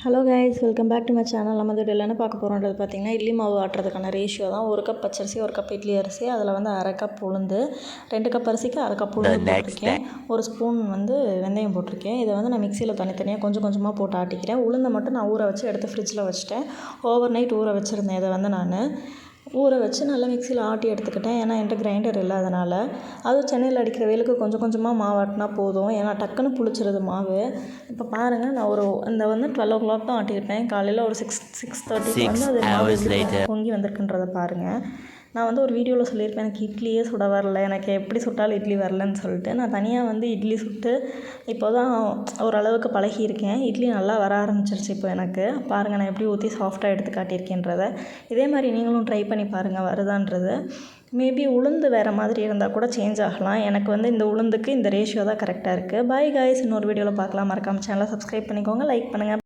Hello guys, welcome back to my channel. நம்ம இதில் என்ன பார்க்க போகிறோன்றது பார்த்திங்கன்னா, இட்லி மாவு ஆட்டுறதுக்கான ரேஷியோ தான். 1 கப் பச்சரிசி, 1 கப் இட்லி அரிசி, அதில் வந்து 1/2 கப் உளுந்து, 2 கப் அரிசிக்கு 1/2 கப் உளுந்து போட்டிருக்கேன். 1 ஸ்பூன் வந்து வெந்தயம் போட்டிருக்கேன். இதை வந்து நான் மிக்சியில் தனித்தனியாக கொஞ்சம் கொஞ்சமாக போட்டு ஆட்டிக்கிறேன். உளுந்தை மட்டும் நான் ஊற வச்சு எடுத்து ஃப்ரிட்ஜில் வச்சுட்டேன். ஓவர் நைட் ஊற வச்சுருந்தேன். இதை வந்து நான் ஊற வச்சு நல்லா மிக்சியில் ஆட்டி எடுத்துக்கிட்டேன். ஏன்னா என்கிட்ட கிரைண்டர் இல்லை, அதனால். அதுவும் சென்னையில் அடிக்கிற வெயிலுக்கு கொஞ்சம் கொஞ்சமாக மாவு ஆட்டினா போதும். ஏன்னா டக்குன்னு புளிச்சிருது மாவு. இப்போ பாருங்கள், நான் இந்த வந்து 12 o'clock தான் ஆட்டியிருப்பேன். காலையில் ஒரு 6:30 வந்து அது மாவு எப்படி பொங்கி வந்திருக்குன்றதை பாருங்கள். நான் வந்து ஒரு வீடியோவில் சொல்லியிருப்பேன், எனக்கு இட்லியே சுட வரல, எனக்கு எப்படி சுட்டாலும் இட்லி வரலன்னு சொல்லிட்டு. நான் தனியாக வந்து இட்லி சுட்டு இப்போ தான் ஓரளவுக்கு பழகியிருக்கேன். இட்லி நல்லா வர ஆரம்பிச்சிருச்சு இப்போ எனக்கு. பாருங்கள், நான் எப்படி ஊற்றி சாஃப்டாக எடுத்து காட்டியிருக்கேன்றதை. இதே மாதிரி நீங்களும் ட்ரை பண்ணி பாருங்கள் வருதான்றது. மேபி உளுந்து வேறு மாதிரி இருந்தால் கூட சேஞ்ச் ஆகலாம். எனக்கு வந்து இந்த உளுந்துக்கு இந்த ரேஷியோ தான் கரெக்டாக இருக்குது. பாய் காய்ஸ், இன்னொரு வீடியோவில் பார்க்கலாம். மறக்காம சேனலை சப்ஸ்கிரைப் பண்ணிக்கோங்க, லைக் பண்ணுங்கள்.